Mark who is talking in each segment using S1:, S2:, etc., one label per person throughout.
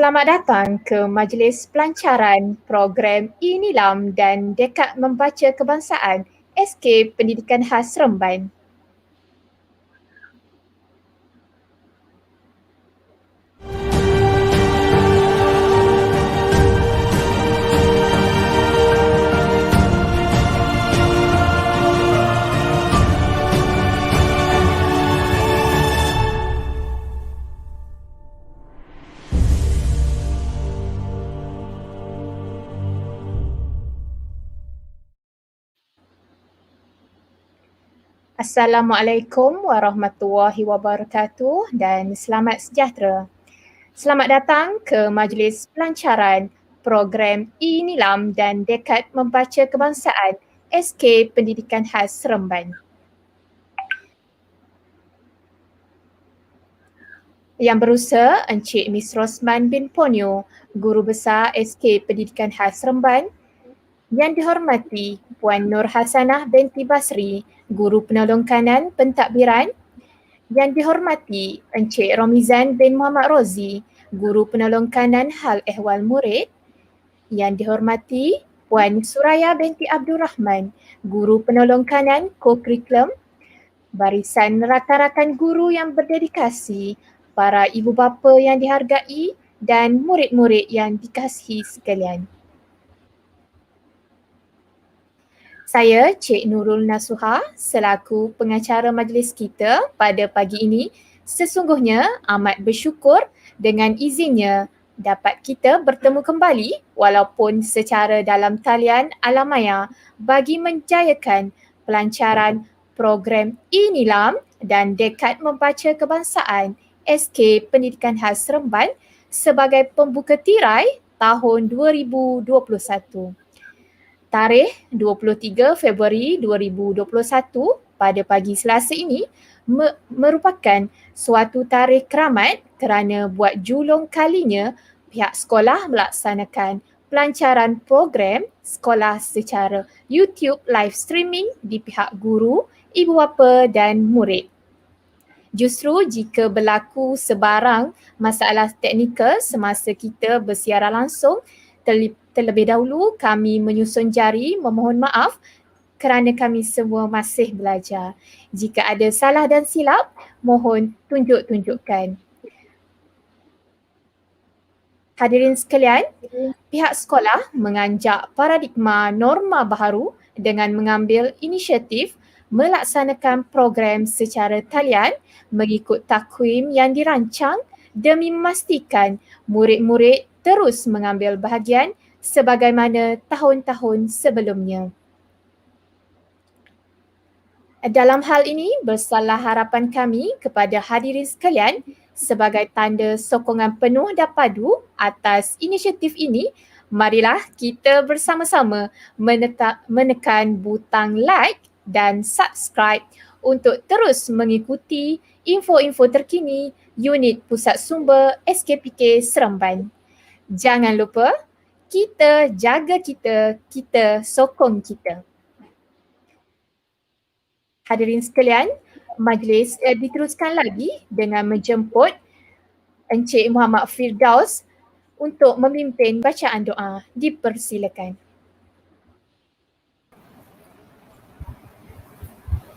S1: Selamat datang ke majlis pelancaran program e-Nilam dan Dekad Membaca Kebangsaan SK Pendidikan Khas Seremban. Assalamualaikum warahmatullahi wabarakatuh dan selamat sejahtera. Selamat datang ke majlis pelancaran program e-Nilam dan Dekad Membaca Kebangsaan SK Pendidikan Khas Seremban. Yang berusaha Encik Miss Rosman bin Ponyo, Guru Besar SK Pendidikan Khas Seremban. Yang dihormati Puan Nur Hasanah binti Basri, Guru Penolong Kanan Pentadbiran. Yang dihormati Encik Romizan bin Muhammad Rozi, Guru Penolong Kanan Hal Ehwal Murid. Yang dihormati Puan Suraya binti Abdul Rahman, Guru Penolong Kanan Co-Curriculum. Barisan rakan-rakan guru yang berdedikasi, para ibu bapa yang dihargai dan murid-murid yang dikasihi sekalian. Saya Cik Nurul Nasuha selaku pengacara majlis kita pada pagi ini sesungguhnya amat bersyukur dengan izinnya dapat kita bertemu kembali walaupun secara dalam talian alamaya bagi menjayakan pelancaran program e-Nilam dan Dekad Membaca Kebangsaan SK Pendidikan Khas Seremban sebagai pembuka tirai tahun 2021. Tarikh 23 Februari 2021 pada pagi Selasa ini merupakan suatu tarikh keramat kerana buat julung kalinya pihak sekolah melaksanakan pelancaran program sekolah secara YouTube live streaming di pihak guru, ibu bapa dan murid. Justru jika berlaku sebarang masalah teknikal semasa kita bersiaran langsung, terlebih dahulu kami menyusun jari memohon maaf kerana kami semua masih belajar. Jika ada salah dan silap, mohon tunjukkan. Hadirin sekalian, pihak sekolah menganjak paradigma norma baharu dengan mengambil inisiatif melaksanakan program secara talian mengikut takwim yang dirancang demi memastikan murid-murid terus mengambil bahagian sebagaimana tahun-tahun sebelumnya. Dalam hal ini, besarlah harapan kami kepada hadirin sekalian sebagai tanda sokongan penuh dan padu atas inisiatif ini, marilah kita bersama-sama menekan butang like dan subscribe untuk terus mengikuti info-info terkini unit Pusat Sumber SKPK Seremban. Jangan lupa, kita jaga kita sokong kita. Hadirin sekalian, majlis diteruskan lagi dengan menjemput Encik Muhammad Firdaus untuk memimpin bacaan doa. Dipersilakan.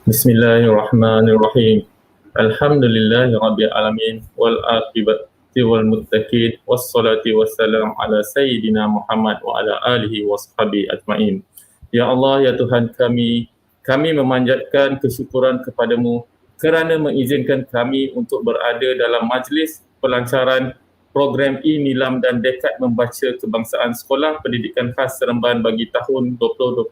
S2: Bismillahirrahmanirrahim. Alhamdulillahirabbil alamin wal aqibati wal muttaqin wassalatu wassalam ala sayyidina Muhammad wa ala alihi washabihi ajmain. Ya Allah, ya Tuhan kami memanjatkan kesyukuran kepadamu kerana mengizinkan kami untuk berada dalam majlis pelancaran program e-Nilam dan Dekad Membaca Kebangsaan Sekolah Pendidikan Khas Seremban bagi tahun 2021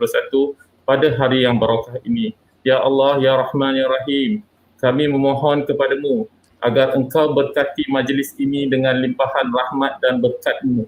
S2: pada hari yang barakah ini. Ya Allah, ya Rahman, ya Rahim, kami memohon kepadamu agar engkau berkati majlis ini dengan limpahan rahmat dan berkat-Mu.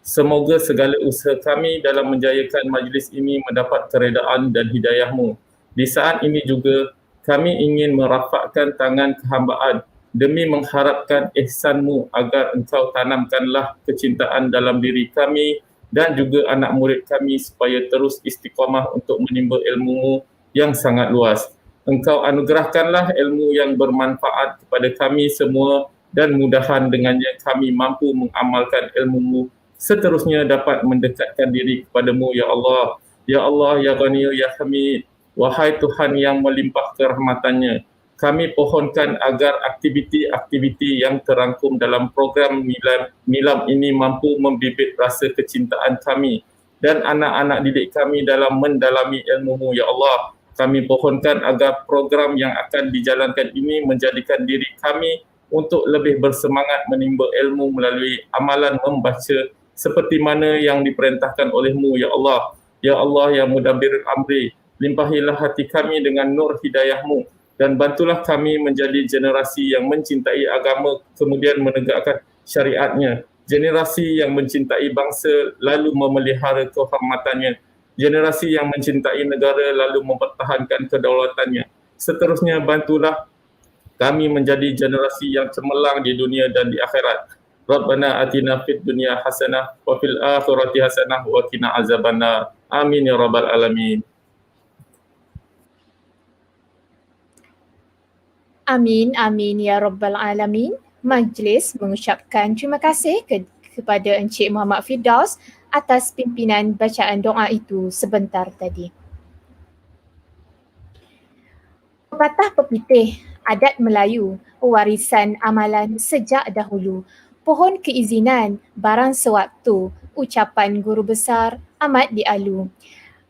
S2: Semoga segala usaha kami dalam menjayakan majlis ini mendapat keredaan dan hidayah-Mu. Di saat ini juga kami ingin merafakkan tangan kehambaan demi mengharapkan ihsan-Mu agar engkau tanamkanlah kecintaan dalam diri kami dan juga anak murid kami supaya terus istiqamah untuk menimba ilmu-Mu yang sangat luas. Engkau anugerahkanlah ilmu yang bermanfaat kepada kami semua dan mudahan dengannya kami mampu mengamalkan ilmu-Mu, seterusnya dapat mendekatkan diri kepadamu ya Allah. Ya Allah, ya Ghani, ya Hamid. Wahai Tuhan yang melimpah kerahmatannya, kami pohonkan agar aktiviti-aktiviti yang terangkum dalam program Nilam ini mampu membibit rasa kecintaan kami dan anak-anak didik kami dalam mendalami ilmu-Mu ya Allah. Kami pohonkan agar program yang akan dijalankan ini menjadikan diri kami untuk lebih bersemangat menimba ilmu melalui amalan membaca seperti mana yang diperintahkan oleh-Mu ya Allah. Ya Allah, ya Mudabbir Amri, limpahilah hati kami dengan nur hidayah-Mu dan bantulah kami menjadi generasi yang mencintai agama kemudian menegakkan syariatnya, generasi yang mencintai bangsa lalu memelihara kehormatannya, generasi yang mencintai negara lalu mempertahankan kedaulatannya. Seterusnya bantulah kami menjadi generasi yang cemerlang di dunia dan di akhirat. Rabbana atina fid dunya hasanah wa fil akhirati hasanah wa qina azabannar. Amin ya rabbal alamin.
S1: Amin, amin ya Rabbal Alamin. Majlis mengucapkan terima kasih kepada Encik Muhammad Firdaus atas pimpinan bacaan doa itu sebentar tadi. Pepatah pepitih adat Melayu, warisan amalan sejak dahulu. Pohon keizinan, barang sewaktu, ucapan guru besar amat dialu.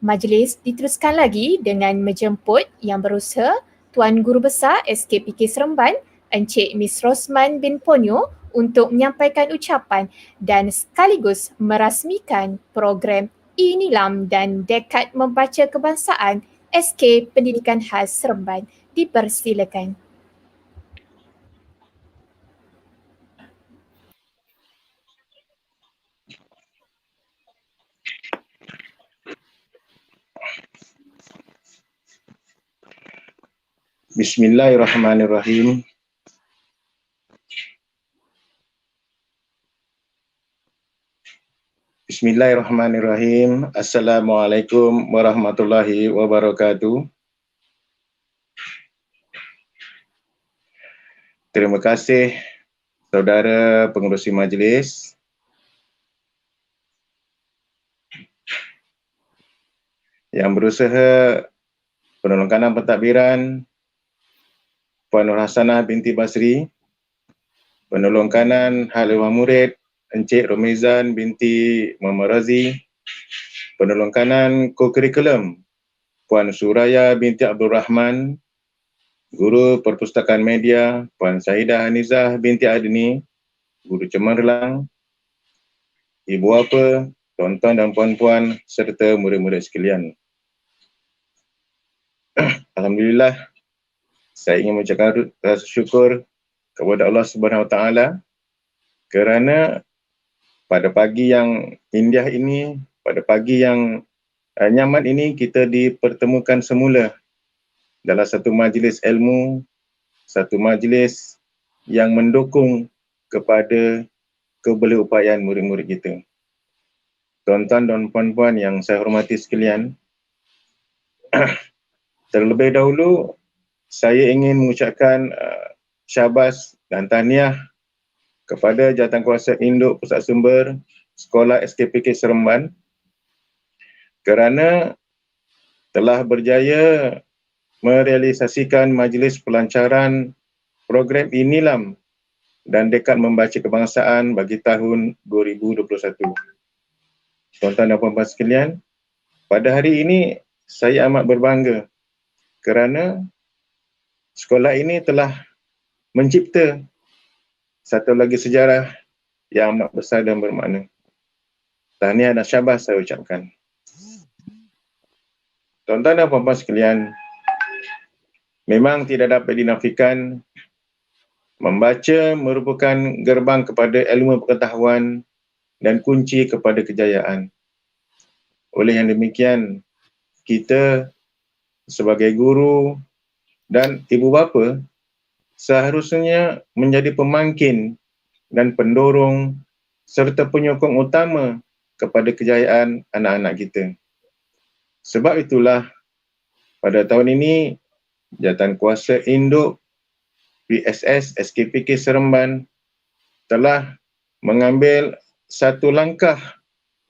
S1: Majlis diteruskan lagi dengan menjemput yang berusaha Tuan Guru Besar SKPK Seremban, Encik Miss Rosman bin Ponyo untuk menyampaikan ucapan dan sekaligus merasmikan program e-Nilam dan Dekad Membaca Kebangsaan SK Pendidikan Khas Seremban. Dipersilakan.
S3: Bismillahirrahmanirrahim. Bismillahirrahmanirrahim. Assalamualaikum warahmatullahi wabarakatuh. Terima kasih saudara pengerusi majlis. Yang berusaha penolong kanan pentadbiran Puan Nur Hasanah binti Basri, penolong kanan Hal Iwan Murid Encik Romizan binti Muhammad Razi, penolong kanan ko-kurikulum Puan Suraya binti Abdul Rahman, Guru Perpustakaan Media Puan Sahidah Hanizah binti Adni, Guru Cemerlang, Ibu bapa, tuan-tuan dan puan-puan serta murid-murid sekalian. Alhamdulillah, saya ingin mengucapkan rasa syukur kepada Allah Subhanahu Wa Taala kerana pada pagi yang indah ini, pada pagi yang nyaman ini, kita dipertemukan semula dalam satu majlis ilmu, satu majlis yang mendukung kepada keberupayaan murid-murid kita. Tuan-tuan dan puan-puan yang saya hormati sekalian, terlebih dahulu saya ingin mengucapkan syabas dan tahniah kepada Jawatankuasa Induk Pusat Sumber Sekolah SKPK Seremban kerana telah berjaya merealisasikan majlis pelancaran program e-Nilam dan Dekad Membaca Kebangsaan bagi tahun 2021. Tuan-tuan dan puan-puan sekalian, pada hari ini saya amat berbangga kerana sekolah ini telah mencipta satu lagi sejarah yang amat besar dan bermakna. Tahniah dan syabas saya ucapkan. Tuan-tuan dan puan-puan sekalian, memang tidak dapat dinafikan membaca merupakan gerbang kepada ilmu pengetahuan dan kunci kepada kejayaan. Oleh yang demikian, kita sebagai guru dan ibu bapa seharusnya menjadi pemangkin dan pendorong serta penyokong utama kepada kejayaan anak-anak kita. Sebab itulah pada tahun ini Jawatankuasa Induk PSS SKPK Seremban telah mengambil satu langkah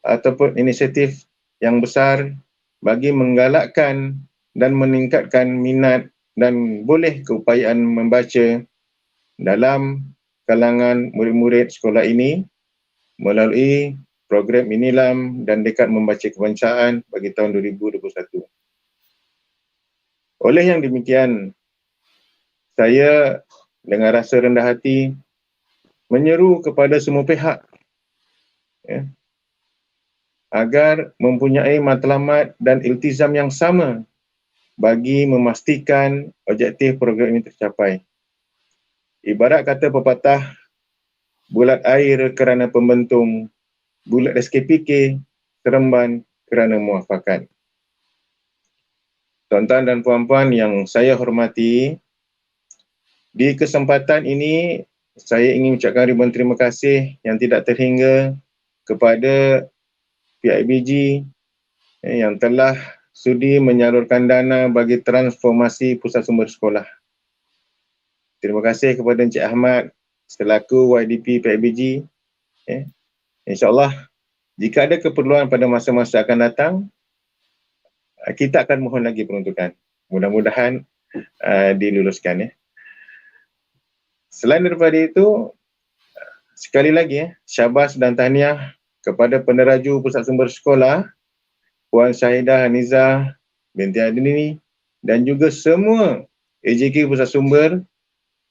S3: ataupun inisiatif yang besar bagi menggalakkan dan meningkatkan minat dan boleh keupayaan membaca dalam kalangan murid-murid sekolah ini melalui program Inilam dan Dekad Membaca Kebangsaan bagi tahun 2021. Oleh yang demikian, saya dengan rasa rendah hati menyeru kepada semua pihak agar mempunyai matlamat dan iltizam yang sama bagi memastikan objektif program ini tercapai. Ibarat kata pepatah, bulat air kerana pembentung, bulat SKPK seremban kerana muafakat. Tuan-tuan dan puan-puan yang saya hormati, di kesempatan ini saya ingin ucapkan ribuan terima kasih yang tidak terhingga kepada PIBG yang telah sudi menyalurkan dana bagi transformasi pusat sumber sekolah. Terima kasih kepada Encik Ahmad selaku YDP PIBG. InsyaAllah jika ada keperluan pada masa-masa akan datang, kita akan mohon lagi peruntukan. Mudah-mudahan diluluskan. Selain daripada itu, sekali lagi syabas dan tahniah kepada peneraju pusat sumber sekolah, Puan Syahidah Haniza binti Adnini dan juga semua AJK pusat sumber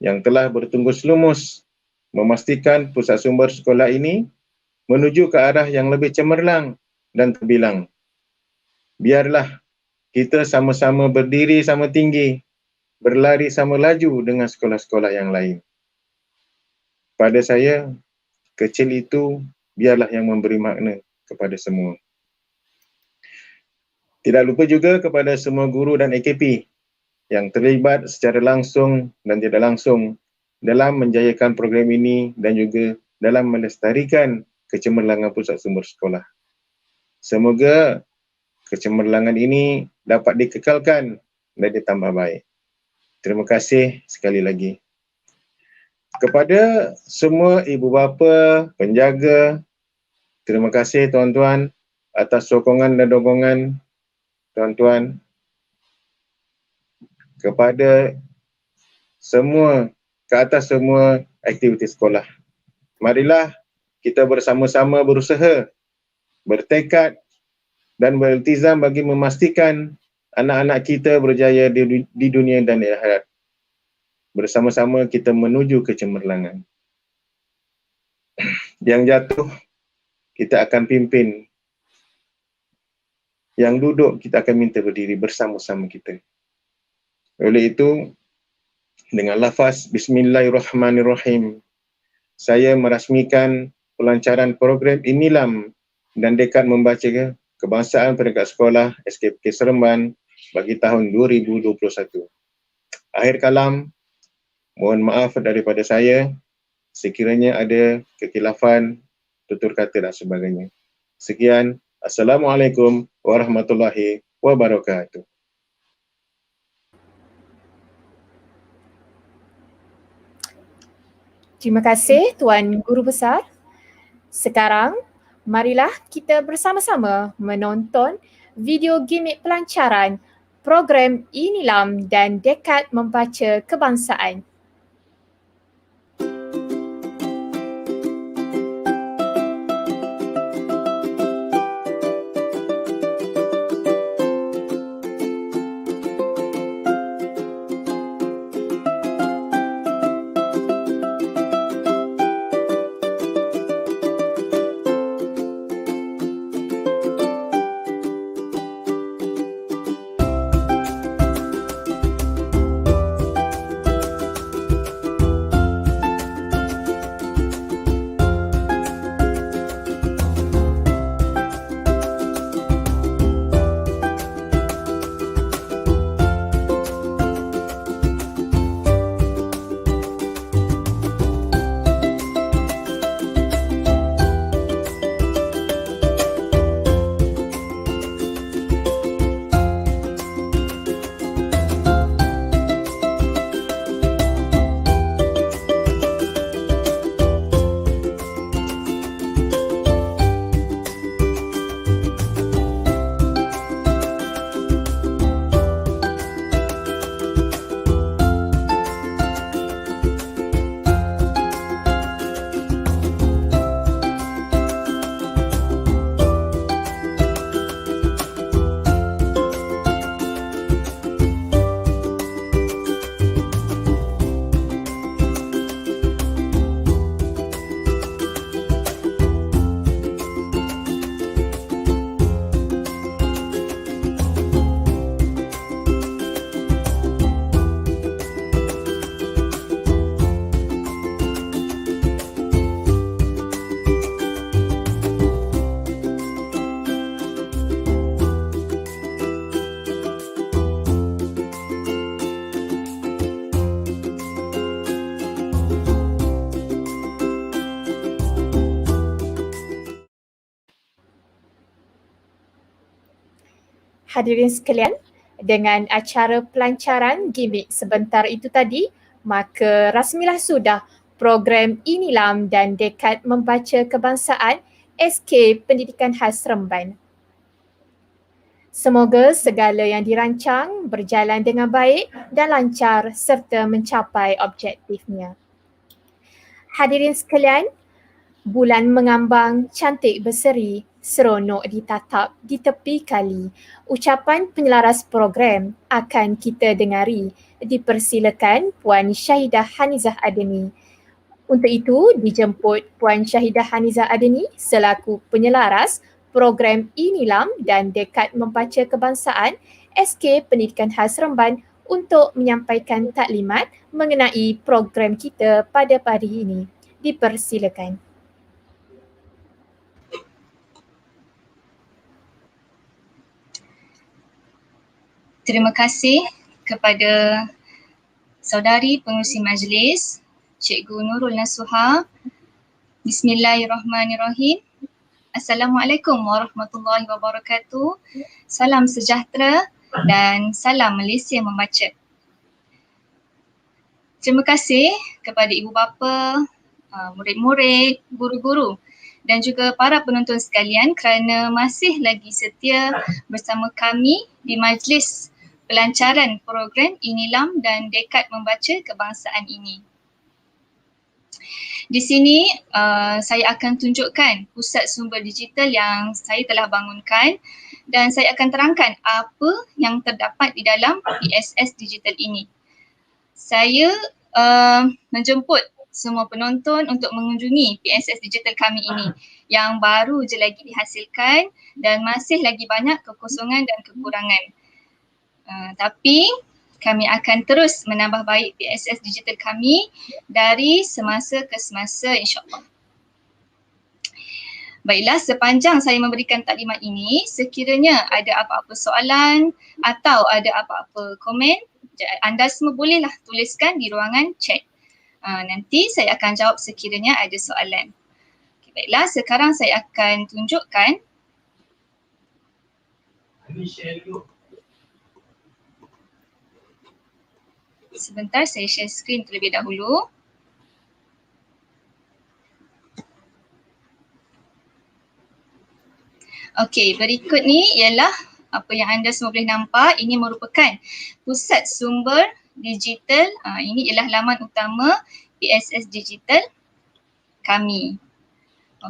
S3: yang telah bertunggus lumus memastikan pusat sumber sekolah ini menuju ke arah yang lebih cemerlang dan terbilang. Biarlah kita sama-sama berdiri sama tinggi, berlari sama laju dengan sekolah-sekolah yang lain. Pada saya, kecil itu biarlah yang memberi makna kepada semua. Tidak lupa juga kepada semua guru dan AKP yang terlibat secara langsung dan tidak langsung dalam menjayakan program ini dan juga dalam melestarikan kecemerlangan pusat sumber sekolah. Semoga kecemerlangan ini dapat dikekalkan dan ditambah baik. Terima kasih sekali lagi. Kepada semua ibu bapa, penjaga, terima kasih tuan-tuan atas sokongan dan dokongan tuan-tuan. Kepada semua, ke atas semua aktiviti sekolah. Marilah kita bersama-sama berusaha, bertekad dan beriltizam bagi memastikan anak-anak kita berjaya di dunia dan di akhirat. Bersama-sama kita menuju kecemerlangan. Yang jatuh, kita akan pimpin. Yang duduk, kita akan minta berdiri bersama-sama kita. Oleh itu, dengan lafaz Bismillahirrahmanirrahim, saya merasmikan pelancaran program Inilam dan Dekad Membaca Kebangsaan Peringkat Sekolah SKPK Seremban bagi tahun 2021. Akhir kalam, mohon maaf daripada saya sekiranya ada kekhilafan, tutur kata dan sebagainya. Sekian, Assalamualaikum warahmatullahi wabarakatuh.
S1: Terima kasih Tuan Guru Besar. Sekarang, marilah kita bersama-sama menonton video gimik pelancaran program Inilam dan Dekad Membaca Kebangsaan. hadirin sekalian, dengan acara pelancaran gimmick sebentar itu tadi, maka rasmilah sudah program Inilam dan Dekad Membaca Kebangsaan SK Pendidikan Khas Seremban. Semoga segala yang dirancang berjalan dengan baik dan lancar serta mencapai objektifnya. Hadirin sekalian, bulan mengambang, cantik berseri, seronok ditatap di tepi kali. Ucapan penyelaras program akan kita dengari. Dipersilakan Puan Syahidah Hanizah Adeni. Untuk itu, dijemput Puan Syahidah Hanizah Adeni selaku penyelaras program Inilam dan Dekad Membaca Kebangsaan SK Pendidikan Khas Seremban untuk menyampaikan taklimat mengenai program kita pada pagi ini. Dipersilakan.
S4: Terima kasih kepada saudari pengerusi majlis, Cikgu Nurul Nasuha. Bismillahirrahmanirrahim. Assalamualaikum warahmatullahi wabarakatuh. Salam sejahtera dan salam Malaysia membaca. Terima kasih kepada ibu bapa, murid-murid, guru-guru dan juga para penonton sekalian kerana masih lagi setia bersama kami di majlis pelancaran program Inilam dan Dekad Membaca Kebangsaan ini. Di sini saya akan tunjukkan pusat sumber digital yang saya telah bangunkan dan saya akan terangkan apa yang terdapat di dalam PSS digital ini. Saya menjemput semua penonton untuk mengunjungi PSS digital kami ini yang baru je lagi dihasilkan dan masih lagi banyak kekosongan dan kekurangan. Tapi kami akan terus menambah baik PSS digital kami dari semasa ke semasa, insyaAllah. Baiklah, sepanjang saya memberikan taklimat ini, sekiranya ada apa-apa soalan atau ada apa-apa komen, anda semua bolehlah tuliskan di ruangan chat. Nanti saya akan jawab sekiranya ada soalan. Okay, baiklah, sekarang saya akan tunjukkan. Sebentar, saya share skrin terlebih dahulu. Okey, berikut ni ialah apa yang anda semua boleh nampak. Ini merupakan pusat sumber digital. Ini ialah laman utama PSS digital kami.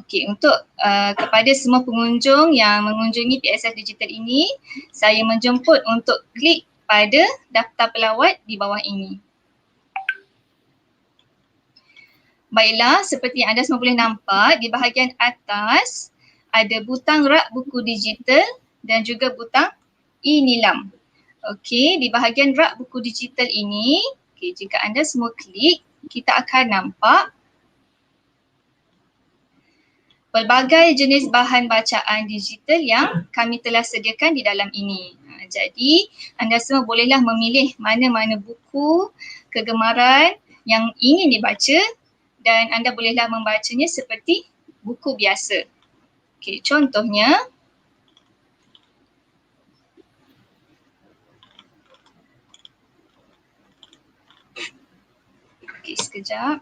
S4: Okey, untuk kepada semua pengunjung yang mengunjungi PSS digital ini, saya menjemput untuk klik pada daftar pelawat di bawah ini. Baiklah, seperti yang anda semua boleh nampak, di bahagian atas ada butang rak buku digital dan juga butang Inilam. Okey, di bahagian rak buku digital ini, jika anda semua klik, kita akan nampak pelbagai jenis bahan bacaan digital yang kami telah sediakan di dalam ini. Jadi, anda semua bolehlah memilih mana-mana buku kegemaran yang ingin dibaca dan anda bolehlah membacanya seperti buku biasa. Okey, contohnya, sekejap.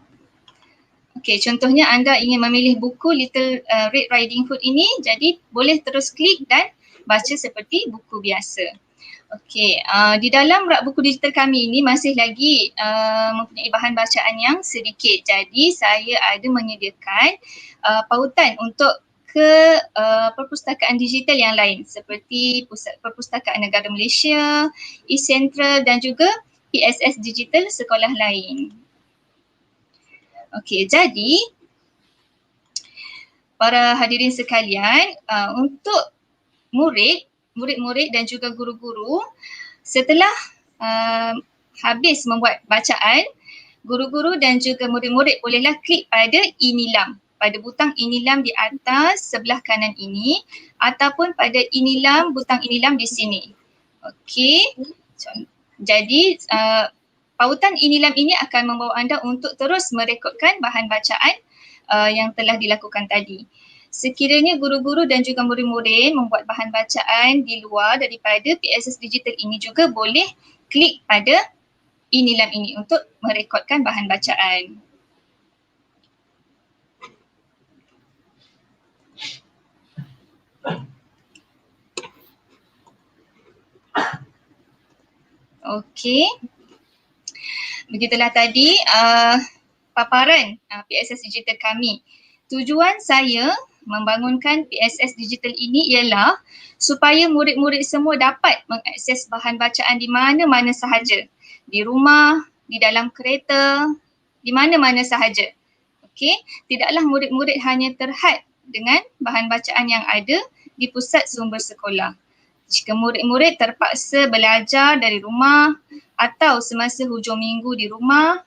S4: Okey, contohnya anda ingin memilih buku Little Red Riding Hood ini, jadi boleh terus klik dan baca seperti buku biasa. Okey, di dalam rak buku digital kami ini masih lagi mempunyai bahan bacaan yang sedikit. Jadi saya ada menyediakan pautan untuk ke perpustakaan digital yang lain seperti Perpustakaan Negara Malaysia, eCentral dan juga PSS Digital sekolah lain. Okey, jadi para hadirin sekalian, untuk murid-murid dan juga guru-guru, setelah habis membuat bacaan, guru-guru dan juga murid-murid bolehlah klik pada Inilam, pada butang Inilam di atas sebelah kanan ini ataupun pada Inilam, butang Inilam di sini. Okey, jadi pautan Inilam ini akan membawa anda untuk terus merekodkan bahan bacaan yang telah dilakukan tadi. Sekiranya guru-guru dan juga murid-murid membuat bahan bacaan di luar daripada PSS Digital ini juga boleh klik pada e-Nilam ini untuk merekodkan bahan bacaan. Okey. Begitulah tadi paparan PSS Digital kami. Tujuan saya membangunkan PSS Digital ini ialah supaya murid-murid semua dapat mengakses bahan bacaan di mana-mana sahaja. Di rumah, di dalam kereta, di mana-mana sahaja. Okey, tidaklah murid-murid hanya terhad dengan bahan bacaan yang ada di pusat sumber sekolah. Jika murid-murid terpaksa belajar dari rumah atau semasa hujung minggu di rumah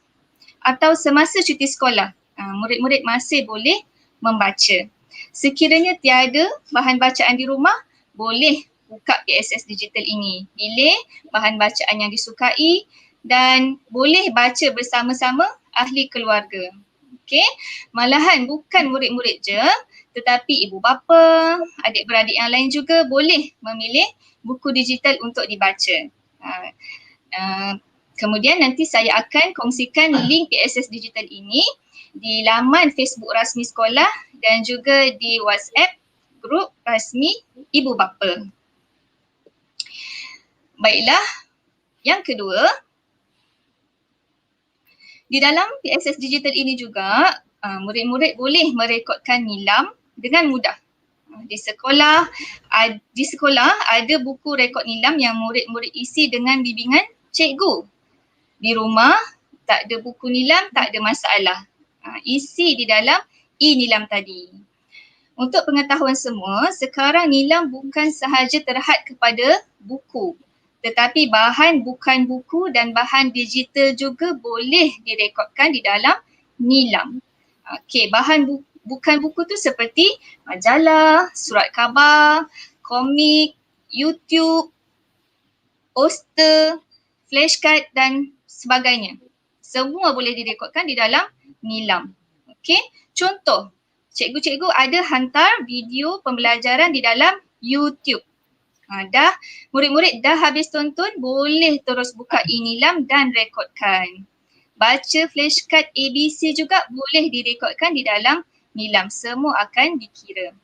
S4: atau semasa cuti sekolah, murid-murid masih boleh membaca. Sekiranya tiada bahan bacaan di rumah, boleh buka PSS Digital ini. Pilih bahan bacaan yang disukai dan boleh baca bersama-sama ahli keluarga. Okey, malahan bukan murid-murid je, tetapi ibu bapa, adik-beradik yang lain juga boleh memilih buku digital untuk dibaca. Kemudian nanti saya akan kongsikan link PSS Digital ini di laman Facebook rasmi sekolah dan juga di WhatsApp grup rasmi ibu bapa. Baiklah, yang kedua, di dalam PSS Digital ini juga murid-murid boleh merekodkan nilam dengan mudah. Di sekolah ada buku rekod nilam yang murid-murid isi dengan bimbingan cikgu. Di rumah tak ada buku nilam, tak ada masalah. Isi di dalam e-nilam tadi. Untuk pengetahuan semua, sekarang nilam bukan sahaja terhad kepada buku, tetapi bahan bukan buku dan bahan digital juga boleh direkodkan di dalam nilam. Okey, bahan bukan buku tu seperti majalah, surat khabar, komik, YouTube, poster, flashcard dan sebagainya. Semua boleh direkodkan di dalam nilam. Okey, contoh, cikgu-cikgu ada hantar video pembelajaran di dalam YouTube. Murid-murid dah habis tonton, boleh terus buka e-nilam dan rekodkan. Baca flashcard ABC juga boleh direkodkan di dalam nilam. Semua akan dikira.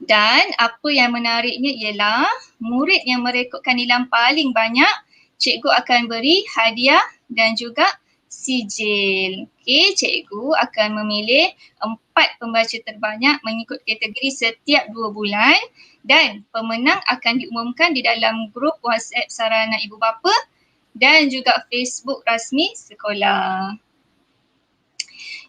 S4: Dan apa yang menariknya ialah murid yang merekodkan nilam paling banyak, cikgu akan beri hadiah dan juga sijil. Okey, cikgu akan memilih 4 pembaca terbanyak mengikut kategori setiap 2 bulan dan pemenang akan diumumkan di dalam grup WhatsApp sarana ibu bapa dan juga Facebook rasmi sekolah.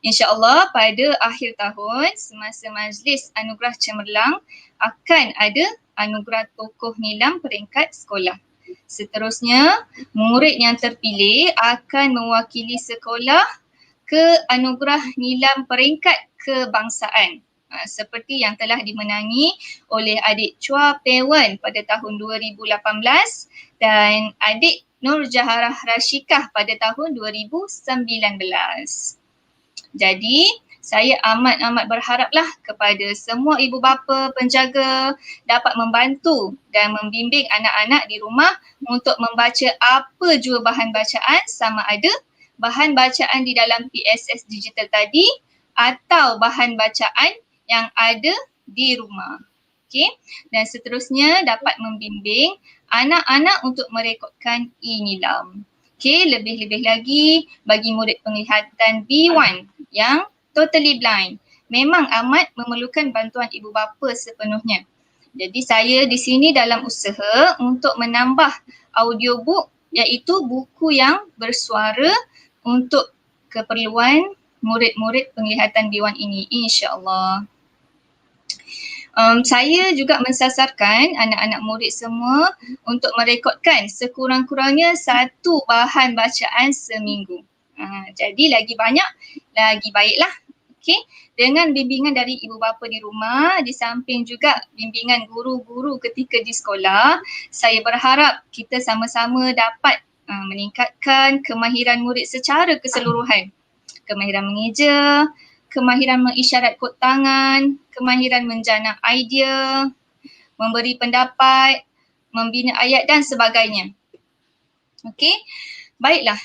S4: InsyaAllah pada akhir tahun semasa majlis anugerah cemerlang akan ada anugerah tokoh nilam peringkat sekolah. Seterusnya, murid yang terpilih akan mewakili sekolah ke anugerah nilam peringkat kebangsaan. Seperti yang telah dimenangi oleh adik Chua Pewen pada tahun 2018 dan adik Nur Jaharah Rashikah pada tahun 2019. Jadi, saya amat berharaplah kepada semua ibu bapa, penjaga dapat membantu dan membimbing anak-anak di rumah untuk membaca apa jua bahan bacaan, sama ada bahan bacaan di dalam PSS Digital tadi atau bahan bacaan yang ada di rumah. Okey, dan seterusnya dapat membimbing anak-anak untuk merekodkan e-nilam. Okey, lebih-lebih lagi bagi murid penglihatan B1 yang totally blind, memang amat memerlukan bantuan ibu bapa sepenuhnya. Jadi saya di sini dalam usaha untuk menambah audiobook, iaitu buku yang bersuara untuk keperluan murid-murid penglihatan B1 ini, insya-Allah. Saya juga mensasarkan anak-anak murid semua untuk merekodkan sekurang-kurangnya 1 bahan bacaan seminggu. Jadi lagi banyak, lagi baiklah. Okey, dengan bimbingan dari ibu bapa di rumah, di samping juga bimbingan guru-guru ketika di sekolah, saya berharap kita sama-sama dapat meningkatkan kemahiran murid secara keseluruhan. Kemahiran mengeja, kemahiran mengisyarat kod tangan, kemahiran menjana idea, memberi pendapat, membina ayat dan sebagainya. Okey, baiklah.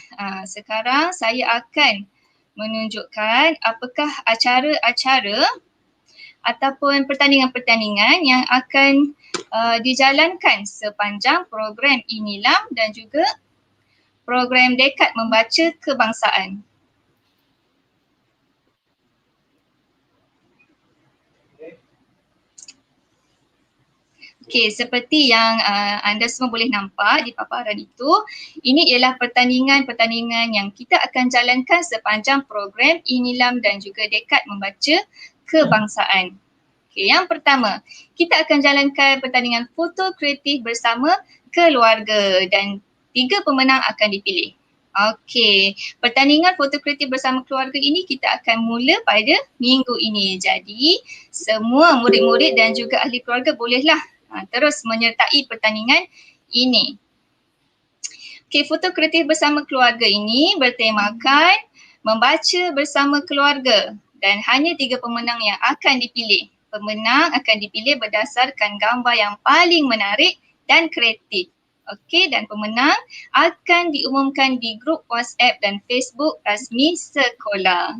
S4: Sekarang saya akan menunjukkan apakah acara-acara ataupun pertandingan-pertandingan yang akan dijalankan sepanjang program INILAM dan juga program Dekad Membaca Kebangsaan. Okey, seperti yang anda semua boleh nampak di paparan itu, ini ialah pertandingan-pertandingan yang kita akan jalankan sepanjang program INILAM dan juga Dekad Membaca Kebangsaan. Okey, yang pertama, kita akan jalankan pertandingan foto kreatif bersama keluarga dan 3 pemenang akan dipilih. Okey, pertandingan foto kreatif bersama keluarga ini kita akan mula pada minggu ini. Jadi, semua murid-murid dan juga ahli keluarga bolehlah terus menyertai pertandingan ini. Okey, foto kreatif bersama keluarga ini bertemakan membaca bersama keluarga dan hanya 3 pemenang yang akan dipilih. Pemenang akan dipilih berdasarkan gambar yang paling menarik dan kreatif. Okey, dan pemenang akan diumumkan di grup WhatsApp dan Facebook rasmi sekolah.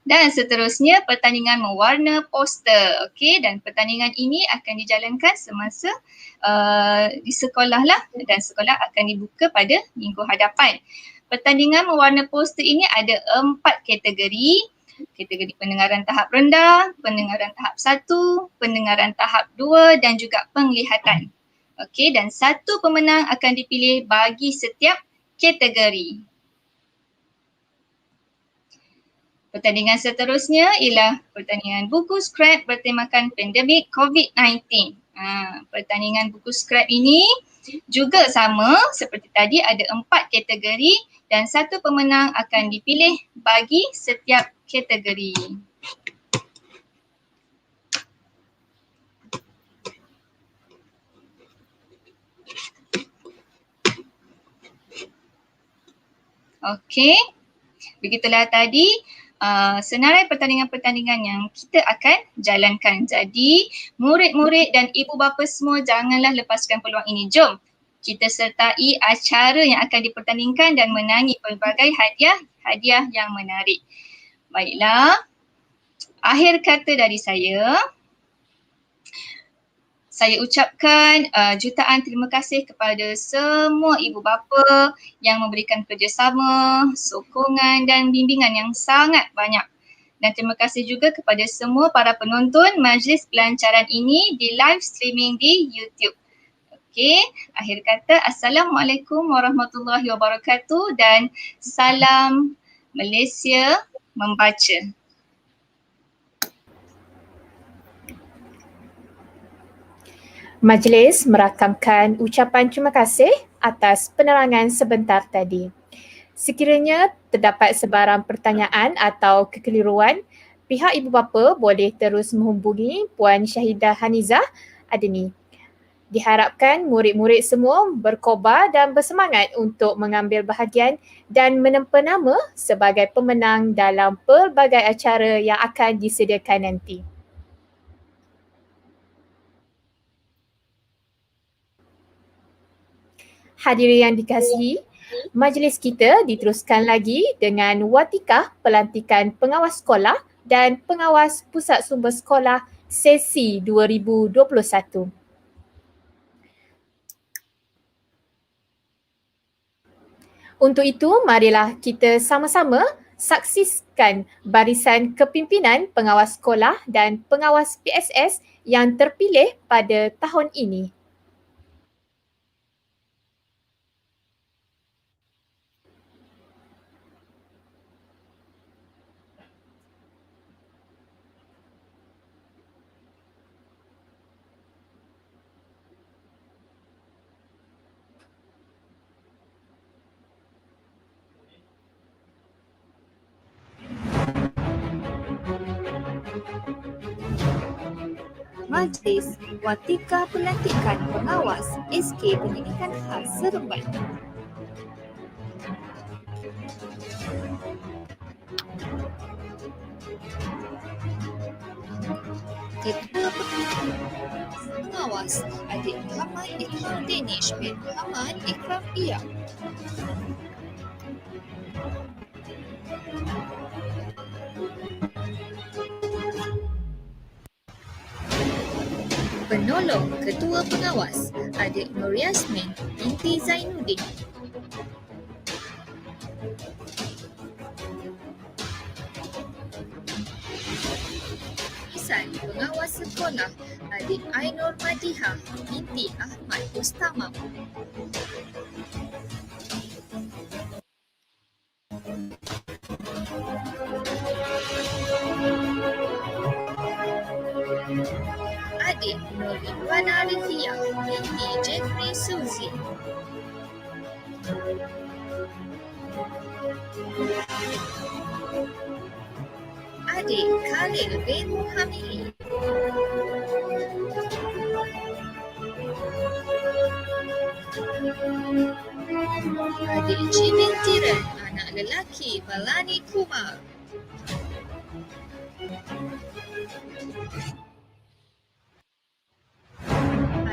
S4: Dan seterusnya pertandingan mewarna poster. Okey, dan pertandingan ini akan dijalankan semasa di sekolah lah dan sekolah akan dibuka pada minggu hadapan. Pertandingan mewarna poster ini ada 4 kategori. Kategori pendengaran tahap rendah, pendengaran tahap 1, pendengaran tahap 2 dan juga penglihatan. Okey, dan 1 pemenang akan dipilih bagi setiap kategori. Pertandingan seterusnya ialah pertandingan buku skrap bertemakan pandemik COVID-19. Pertandingan buku skrap ini juga sama seperti tadi, ada 4 kategori dan 1 pemenang akan dipilih bagi setiap kategori. Okey, begitulah tadi senarai pertandingan-pertandingan yang kita akan jalankan. Jadi murid-murid dan ibu bapa semua janganlah lepaskan peluang ini. Jom kita sertai acara yang akan dipertandingkan dan menangi pelbagai hadiah yang menarik. Baiklah, akhir kata dari saya ucapkan jutaan terima kasih kepada semua ibu bapa yang memberikan kerjasama, sokongan dan bimbingan yang sangat banyak. Dan terima kasih juga kepada semua para penonton majlis pelancaran ini di live streaming di YouTube. Okey, akhir kata Assalamualaikum warahmatullahi wabarakatuh dan salam Malaysia membaca.
S1: Majlis merakamkan ucapan terima kasih atas penerangan sebentar tadi. Sekiranya terdapat sebarang pertanyaan atau kekeliruan, pihak ibu bapa boleh terus menghubungi Puan Syahidah Hanizah Adni. Diharapkan murid-murid semua berkobar dan bersemangat untuk mengambil bahagian dan menempa nama sebagai pemenang dalam pelbagai acara yang akan disediakan nanti. Hadirin yang dikasihi, majlis kita diteruskan lagi dengan watikah pelantikan pengawas sekolah dan pengawas pusat sumber sekolah sesi 2021. Untuk itu, marilah kita sama-sama saksikan barisan kepimpinan pengawas sekolah dan pengawas PSS yang terpilih pada tahun ini. Majlis Watika Pelantikan Pengawas SK Pendidikan Khas Seremban. Ketua Pengawas Adik Muhammad Ikram Danish bin Muhammad Ikram Iya. Penolong Ketua Pengawas Adik Nur Yasmin binti Zainuddin. Barisan Pengawas Sekolah Adik Ainur Madihah binti Ahmad Mustamam. Adik Nur Ridwan Arifiyah binti Jeffrey Suzy. Adik Khalil bin Muhamili. Adik Jimin Tiran anak lelaki Balani Kumar.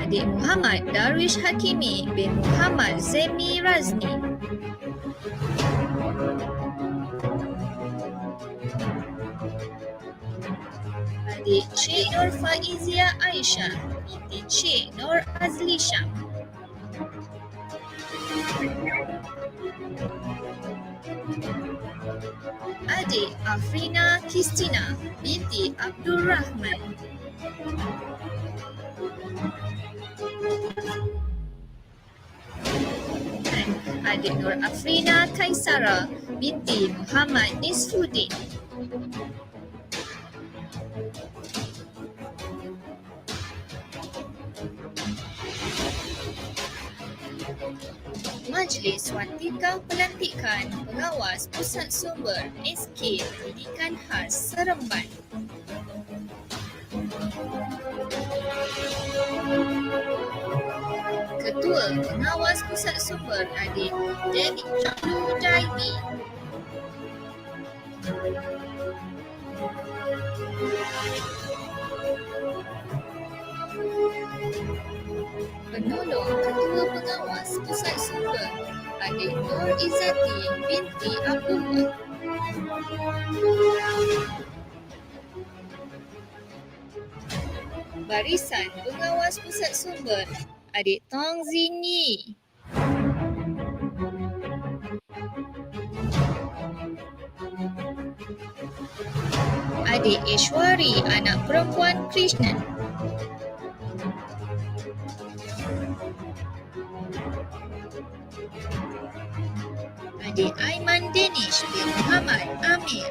S1: Adik Muhammad Darwish Hakimi bin Muhammad Zemi Razni. Adik Cik Nur Faizia Aisyah binti Cik Nur Azlisha. Adik Afrina Kristina binti Abdul Rahman. Dan adik Nur Afrina Kaisara binti Muhammad Nisfuddin. Majlis Watika Pelantikan Pengawas Pusat Sumber SK Pendidikan Khas Seremban. Ketua Pengawas Pusat Sumber Adik David Jablu Daibi. Penolong Ketua Pengawas Pusat Sumber Adik Nur Izzati binti Abdullah. Barisan Pengawas Pusat Sumber Adik Tong Zini. Adik Ishwari anak perempuan Krishnan. Adik Aiman Danish bin Muhammad Amir.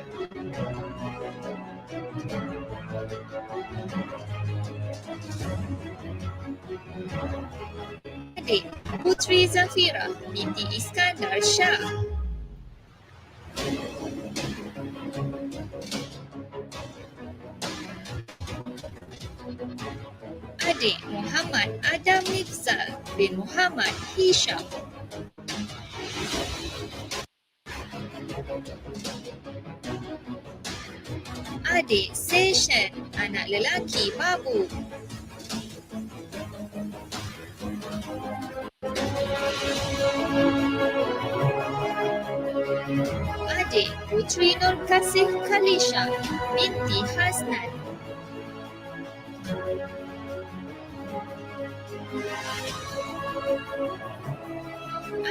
S1: Adik Putri Zafira binti Iskandar Shah. Adik Muhammad Adam Nifzal bin Muhammad Hisham. Adik Seshen anak lelaki Babu. Adik Putri Nur Kasih Khalisha binti Hasnan.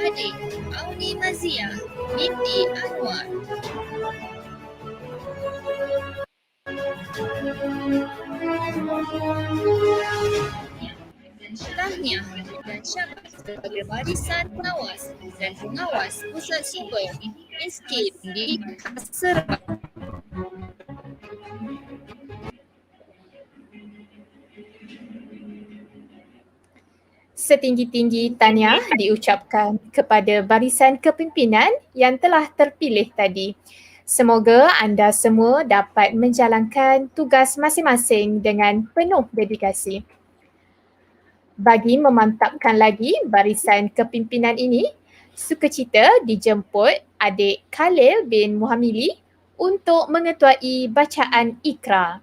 S1: Adik Auni Mazia binti Anwar. Tahniah dan syabas kepada barisan pengawas dan pengawas pusat sumber SK Pendidikan Khas Seremban. Setinggi-tinggi tahniah diucapkan kepada barisan kepimpinan yang telah terpilih tadi. Semoga anda semua dapat menjalankan tugas masing-masing dengan penuh dedikasi. Bagi memantapkan lagi barisan kepimpinan ini, sukacita dijemput adik Khalil bin Muhamili untuk mengetuai bacaan Iqra.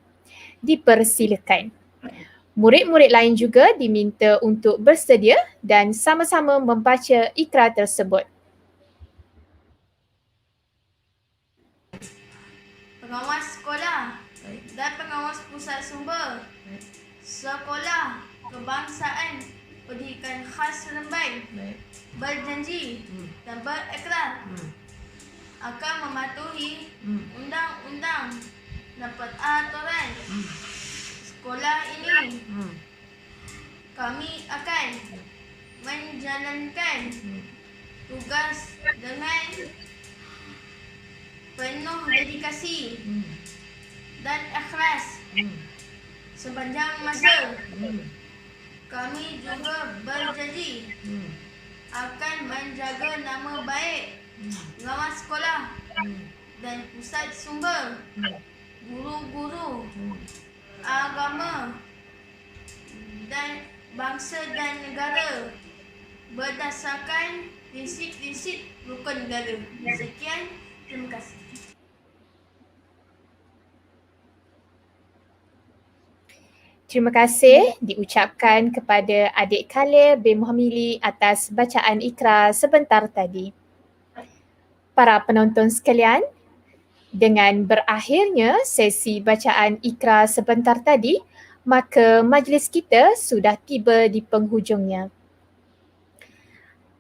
S1: Dipersilakan. Murid-murid lain juga diminta untuk bersedia dan sama-sama membaca Iqra tersebut.
S5: Pengawas sekolah dan pengawas pusat sumber sekolah kebangsaan pendidikan khas Seremban berjanji dan berikrar akan mematuhi undang-undang dan peraturan sekolah ini. Kami akan menjalankan tugas dengan penuh dedikasi dan ikhlas sepanjang masa. Kami juga berjanji akan menjaga nama baik pengawas sekolah dan pusat sumber, guru-guru agama dan bangsa dan negara berdasarkan prinsip-prinsip rukun negara. Sekian, terima kasih.
S1: Terima kasih diucapkan kepada adik Khalil bin Muhamili atas bacaan Iqra sebentar tadi. Para penonton sekalian, dengan berakhirnya sesi bacaan Iqra sebentar tadi, maka majlis kita sudah tiba di penghujungnya.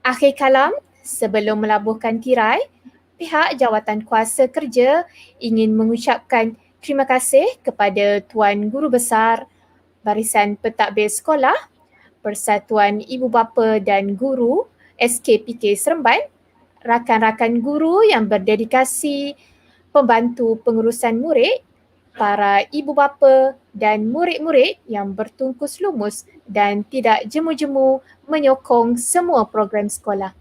S1: Akhir kalam, sebelum melabuhkan tirai, pihak Jawatan Kuasa Kerja ingin mengucapkan terima kasih kepada Tuan Guru Besar, Barisan Pentadbir Sekolah, Persatuan Ibu Bapa dan Guru SKPK Seremban, rakan-rakan guru yang berdedikasi, pembantu pengurusan murid, para ibu bapa dan murid-murid yang bertungkus lumus dan tidak jemu-jemu menyokong semua program sekolah.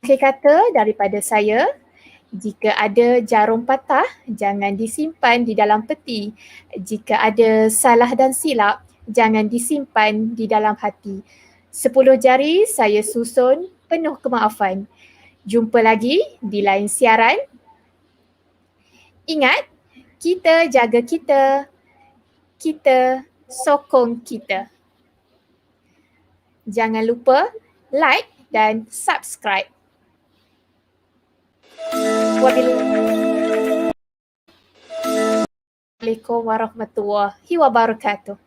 S1: Akhir kata daripada saya, jika ada jarum patah, jangan disimpan di dalam peti. Jika ada salah dan silap, jangan disimpan di dalam hati. 10 jari saya susun penuh kemaafan. Jumpa lagi di lain siaran. Ingat, kita jaga kita, kita sokong kita. Jangan lupa like dan subscribe. Wassalamualaikum warahmatullahi wabarakatuh.